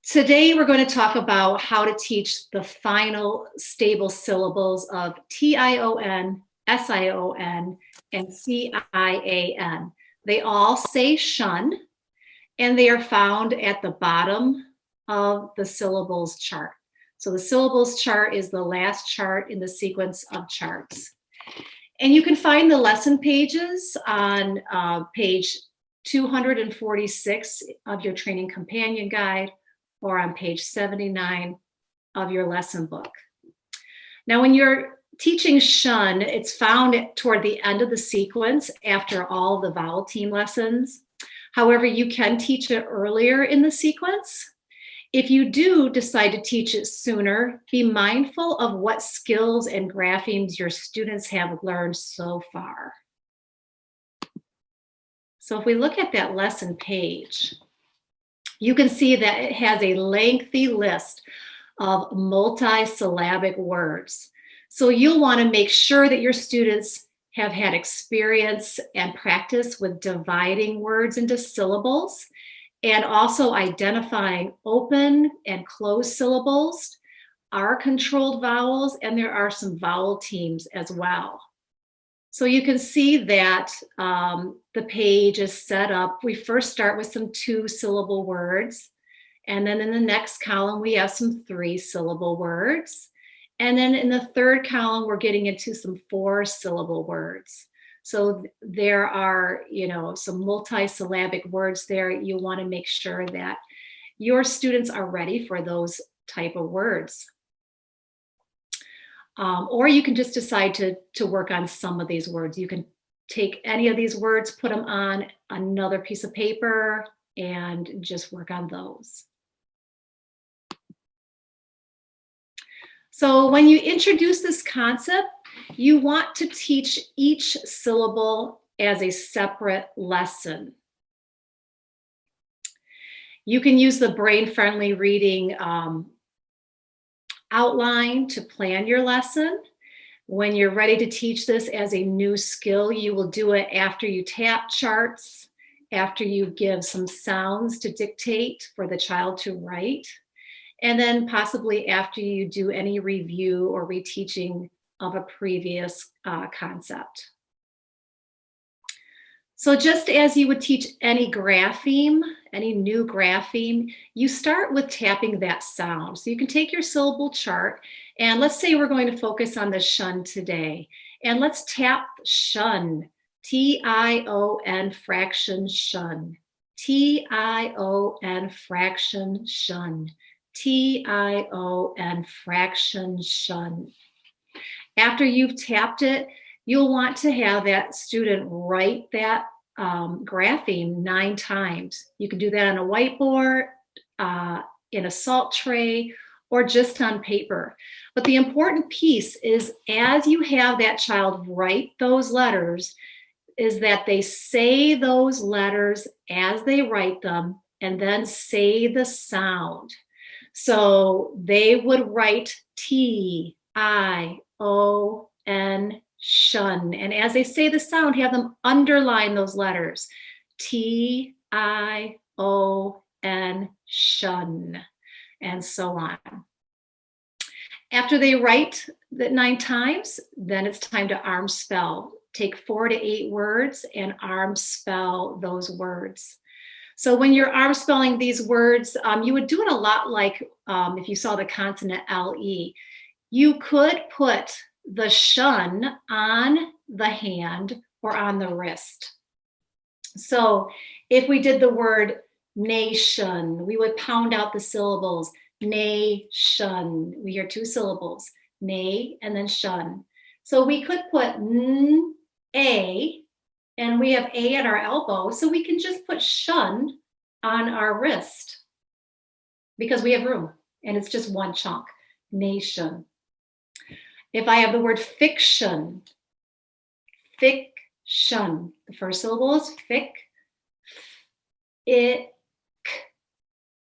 Today, we're going to talk about how to teach the final stable syllables of tion, sion, and cian. They all say shun, and they are found at the bottom of the syllables chart. So the syllables chart is the last chart in the sequence of charts. And you can find the lesson pages on page 246 of your training companion guide, or on page 79 of your lesson book. Now, when you're teaching shun, it's found toward the end of the sequence after all the vowel team lessons. However, you can teach it earlier in the sequence. If you do decide to teach it sooner, be mindful of what skills and graphemes your students have learned so far. So if we look at that lesson page, you can see that it has a lengthy list of multi-syllabic words. So you'll want to make sure that your students have had experience and practice with dividing words into syllables and also identifying open and closed syllables, are controlled vowels, and there are some vowel teams as well. So you can see that the page is set up. We first start with some 2-syllable words. And then in the next column, we have some 3-syllable words. And then in the third column, we're getting into some 4-syllable words. So there are, some multi-syllabic words there. You want to make sure that your students are ready for those type of words. Or you can just decide to work on some of these words. You can take any of these words, put them on another piece of paper, and just work on those. So when you introduce this concept, you want to teach each syllable as a separate lesson. You can use the brain-friendly reading outline to plan your lesson. When you're ready to teach this as a new skill, you will do it after you tap charts, after you give some sounds to dictate for the child to write, and then possibly after you do any review or reteaching of a previous concept. So just as you would teach any grapheme, any new grapheme, you start with tapping that sound. So you can take your syllable chart, and let's say we're going to focus on the shun today. And let's tap shun, T-I-O-N fraction shun, T-I-O-N fraction shun, T-I-O-N fraction shun. After you've tapped it, you'll want to have that student write that grapheme 9 times. You can do that on a whiteboard, in a salt tray, or just on paper. But the important piece is, as you have that child write those letters, is that they say those letters as they write them and then say the sound. So they would write T-I-O-N shun. And as they say the sound, have them underline those letters. T-I-O-N shun, and so on. After they write that 9 times, then it's time to arm spell. Take 4 to 8 words and arm spell those words. So when you're arm spelling these words, you would do it a lot like if you saw the consonant L-E. You could put the shun on the hand or on the wrist. So if we did the word nation, we would pound out the syllables. Nation. We hear 2 syllables, nay and then shun. So we could put a, and we have a at our elbow, so we can just put shun on our wrist because we have room and it's just one chunk, nation. If I have the word fiction, fiction, the first syllable is fic, it,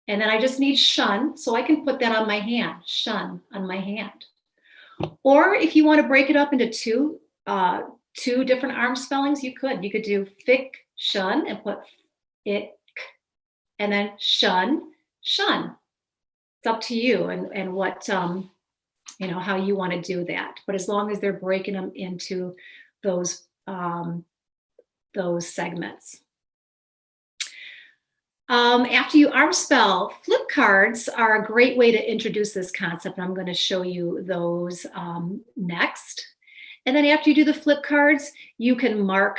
and then I just need shun, so I can put that on my hand, shun on my hand. Or if you want to break it up into two different arm spellings, you could do fiction and put it, and then shun, shun. It's up to you and what, you know, how you want to do that. But as long as they're breaking them into those segments. After you arm spell, flip cards are a great way to introduce this concept. And I'm going to show you those next. And then after you do the flip cards, you can mark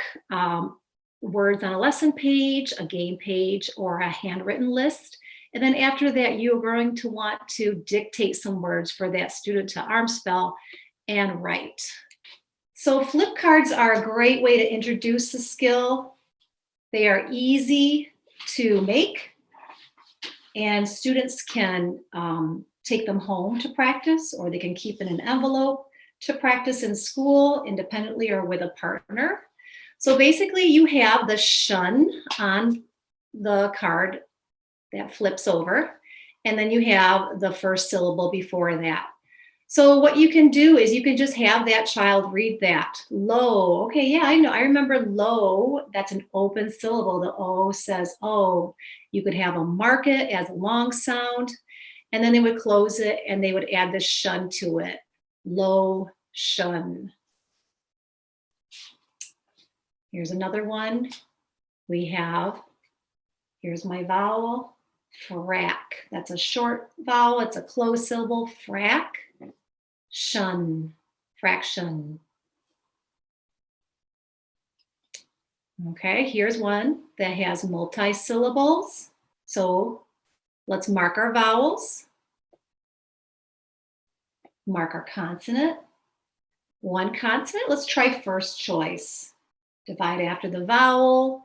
words on a lesson page, a game page, or a handwritten list. And then after that, you're going to want to dictate some words for that student to arm spell and write. So flip cards are a great way to introduce the skill. They are easy to make, and students can take them home to practice, or they can keep in an envelope to practice in school independently or with a partner. So basically you have the shun on the card that flips over, and then you have the first syllable before that. So what you can do is you can just have that child read that. Low. Okay, yeah, I know. I remember low. That's an open syllable. The O says O. You could have them mark it as a long sound, and then they would close it and they would add the shun to it. Low shun. Here's another one. We have, here's my vowel, frack. That's a short vowel. It's a closed syllable, frack. Shun, fraction. Okay, here's one that has multi-syllables. So let's mark our vowels, mark our consonant. One consonant, let's try first choice. Divide after the vowel,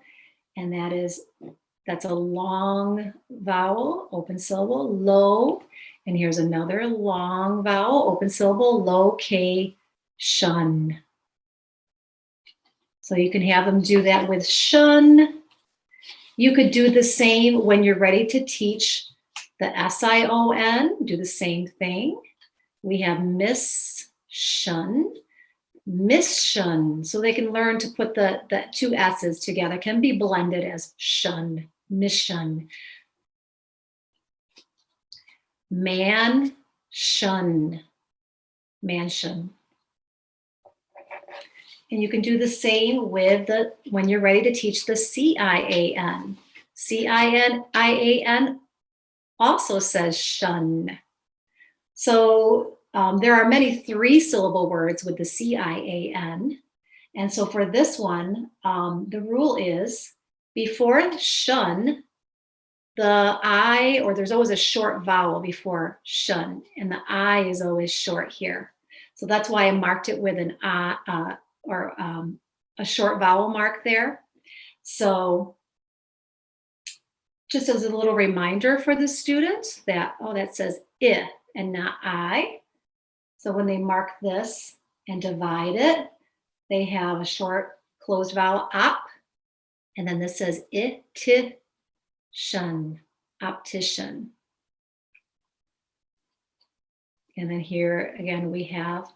and that's a long vowel, open syllable, low. And here's another long vowel, open syllable, low, K, shun. So you can have them do that with shun. You could do the same when you're ready to teach the sion, do the same thing. We have miss, shun, miss shun. So they can learn to put the two S's together, can be blended as shun, miss shun. Man, shun, mansion. And you can do the same with when you're ready to teach the cian. Cian also says shun. So there are many 3-syllable words with the cian. And so for this one, the rule is before shun, the I, or there's always a short vowel before shun, and the I is always short here. So that's why I marked it with an I, or a short vowel mark there. So just as a little reminder for the students that, oh, that says I and not I. So when they mark this and divide it, they have a short closed vowel op, and then this says I, T, shun, optician. And then here again we have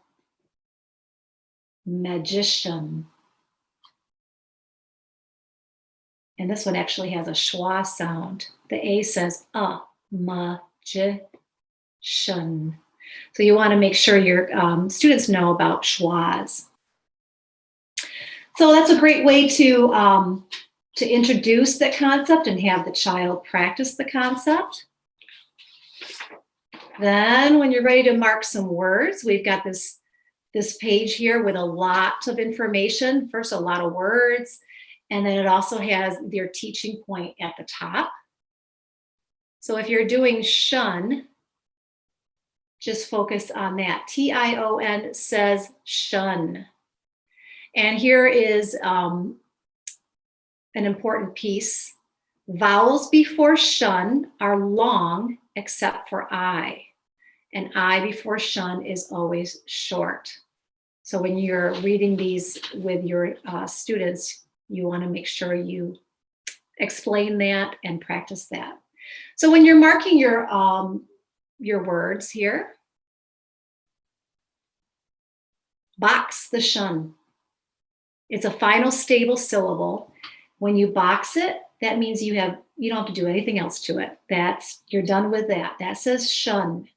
magician. And this one actually has a schwa sound. The A says magician. So you want to make sure your students know about schwas. So that's a great way to introduce that concept and have the child practice the concept. Then when you're ready to mark some words, we've got this page here with a lot of information. First, a lot of words, and then it also has their teaching point at the top. So if you're doing shun, just focus on that. Tion says shun. And here is an important piece. Vowels before shun are long except for I. And I before shun is always short. So when you're reading these with your students, you want to make sure you explain that and practice that. So when you're marking your words here, box the shun. It's a final stable syllable. When you box it, that means you have You don't have to do anything else to it. You're done with that. That says shun.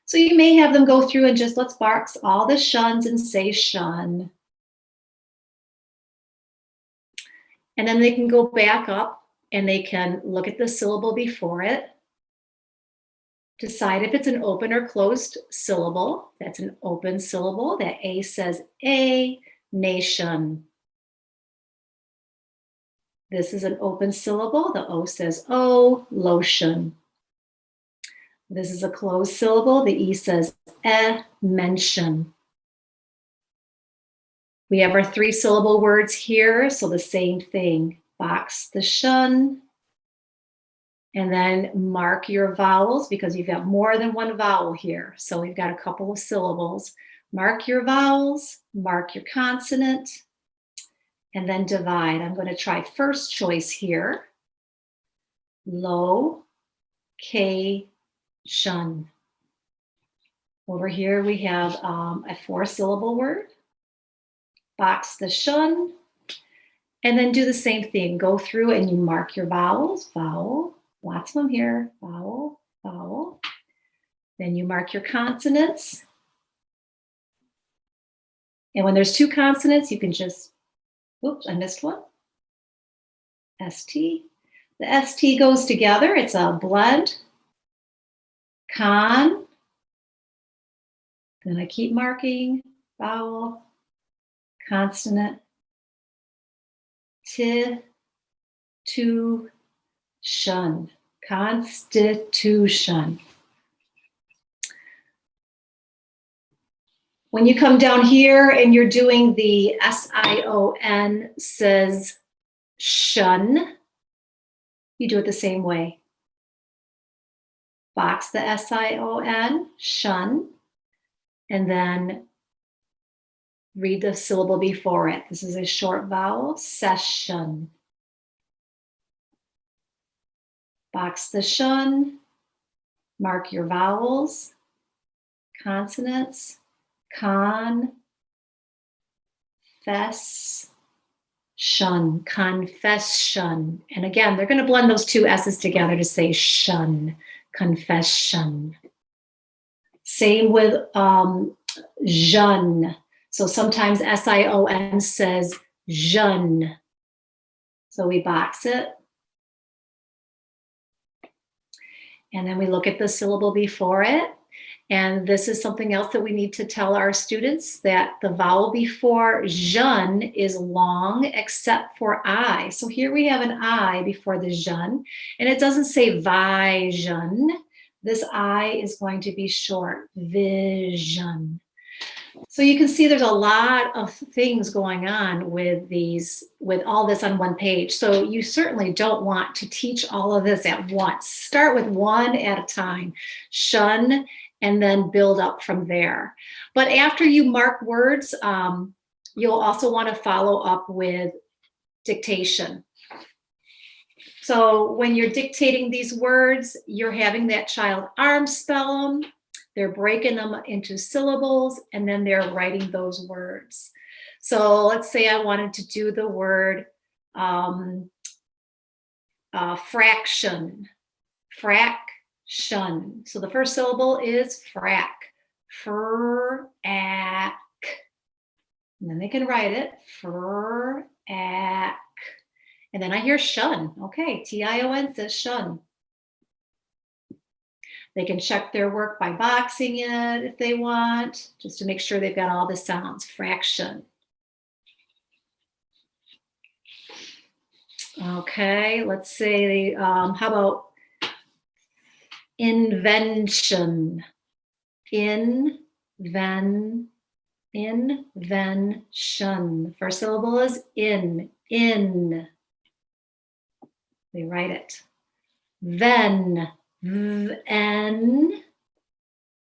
So you may have them go through and just let's box all the shuns and say shun. And then they can go back up and they can look at the syllable before it. Decide if it's an open or closed syllable. That's an open syllable. That A says A, nation. This is an open syllable. The O says O, lotion. This is a closed syllable. The E says mention. We have our 3-syllable words here, so the same thing. Box the shun, and then mark your vowels because you've got more than one vowel here. So we've got a couple of syllables. Mark your vowels, mark your consonant, and then divide. I'm going to try first choice here. Location. Over here we have a 4-syllable word. Box the shun, and then do the same thing. Go through and you mark your vowels. Vowel, lots of them here. Vowel, vowel. Then you mark your consonants. And when there's 2 consonants, you can just, oops, I missed one. ST. The ST goes together. It's a blend. Con. Then I keep marking. Vowel. Consonant. Constitution. Constitution. When you come down here and you're doing the sion says shun, you do it the same way. Box the sion, shun, and then read the syllable before it. This is a short vowel, session. Box the shun, mark your vowels, consonants, confession, confession. And again, they're going to blend those 2 S's together to say shun, confession. Same with jeune. So sometimes sion says jeune. So we box it. And then we look at the syllable before it. And this is something else that we need to tell our students, that the vowel before jeune is long except for I. So here we have an I before the jeune, and it doesn't say vision. This I is going to be short, vision. So you can see there's a lot of things going on with all this on one page. So you certainly don't want to teach all of this at once. Start with one at a time. Shun, and then build up from there. But after you mark words, you'll also want to follow up with dictation. So when you're dictating these words, you're having that child arm spell them, they're breaking them into syllables, and then they're writing those words. So let's say I wanted to do the word fraction, fraction. So the first syllable is frac, fur-ack. And then they can write it, fur-ack. And then I hear shun. Okay, tion says shun. They can check their work by boxing it if they want, just to make sure they've got all the sounds. Fraction. Okay, let's say, how about invention? Invention. The first syllable is in. They write it. Then, n,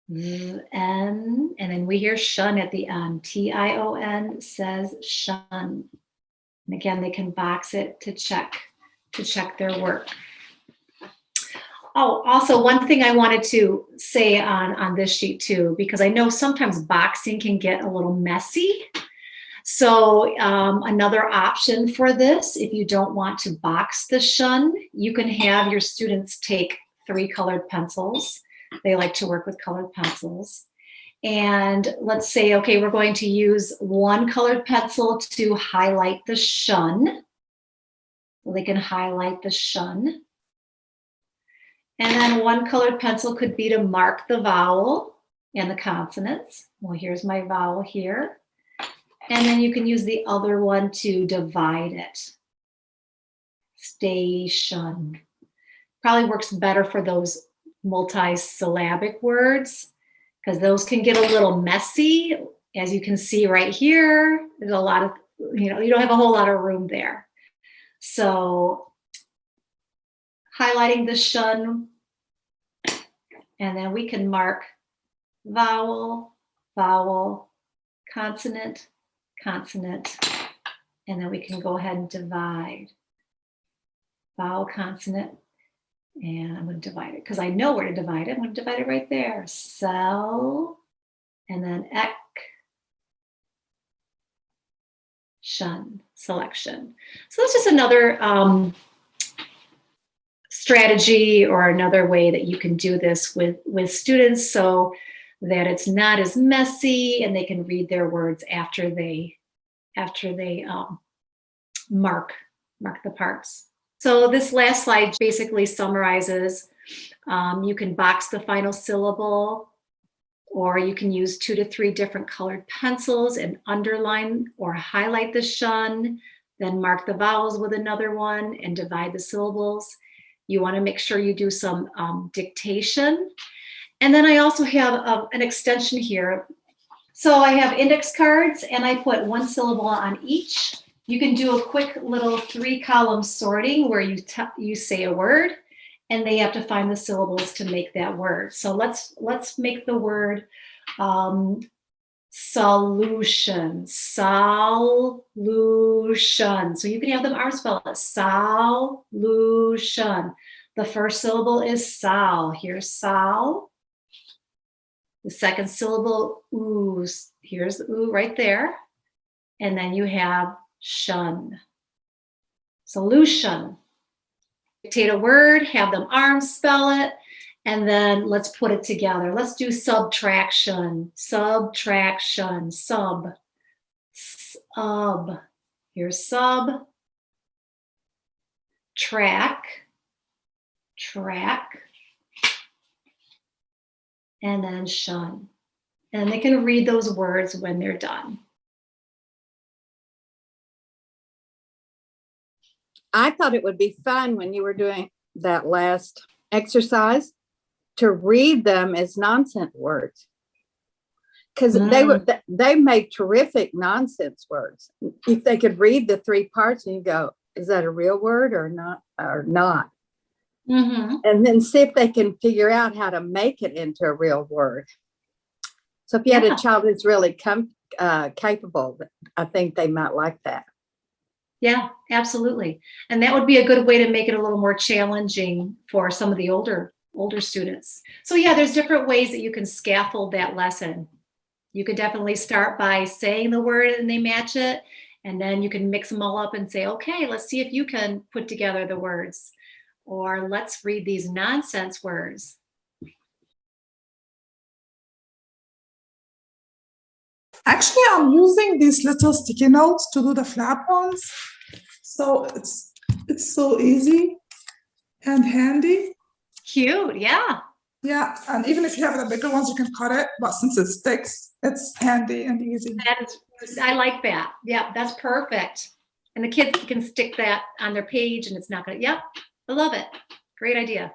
and then we hear shun at the end. tion says shun. And again, they can box it to check their work. Oh, also one thing I wanted to say on this sheet too, because I know sometimes boxing can get a little messy. So another option for this, if you don't want to box the shun, you can have your students take 3 colored pencils. They like to work with colored pencils. And let's say, okay, we're going to use 1 colored pencil to highlight the shun. They can highlight the shun. And then 1 colored pencil could be to mark the vowel and the consonants. Well, here's my vowel here. And then you can use the other one to divide it. Station. Probably works better for those multi-syllabic words because those can get a little messy. As you can see right here, there's a lot of, you don't have a whole lot of room there. So highlighting the shun, and then we can mark vowel, vowel, consonant, consonant, and then we can go ahead and divide. Vowel, consonant, and I'm going to divide it because I know where to divide it. I'm going to divide it right there. Cell, and then ek, shun, selection. So that's just another strategy or another way that you can do this with students so that it's not as messy and they can read their words after they mark the parts. So this last slide basically summarizes, you can box the final syllable, or you can use 2 to 3 different colored pencils and underline or highlight the shun, then mark the vowels with another one and divide the syllables. You want to make sure you do some dictation. And then I also have an extension here. So I have index cards and I put 1 syllable on each. You can do a quick little 3-column sorting where you say a word and they have to find the syllables to make that word. So let's make the word solution, solution. So you can have them arm spell it, solution. The first syllable is sal. Here's sal. The second syllable, oo. Here's the oo right there. And then you have shun. Solution. Dictate a word, have them arm spell it, and then let's put it together. Let's do subtraction, subtraction, sub, sub. Here's sub, track, track, and then shun. And they can read those words when they're done. I thought it would be fun when you were doing that last exercise to read them as nonsense words. Because they made terrific nonsense words. If they could read the 3 parts and you go, is that a real word or not? Mm-hmm. And then see if they can figure out how to make it into a real word. So if you had a child who's really capable, I think they might like that. Yeah, absolutely. And that would be a good way to make it a little more challenging for some of the older students. So yeah, there's different ways that you can scaffold that lesson. You could definitely start by saying the word and they match it. And then you can mix them all up and say, okay, let's see if you can put together the words. Or let's read these nonsense words. Actually, I'm using these little sticky notes to do the flap ones. So it's so easy and handy. Cute, yeah. Yeah, and even if you have the bigger ones, you can cut it. But since it sticks, it's handy and easy. I like that. Yeah, that's perfect. And the kids can stick that on their page and it's not gonna, yep, I love it. Great idea.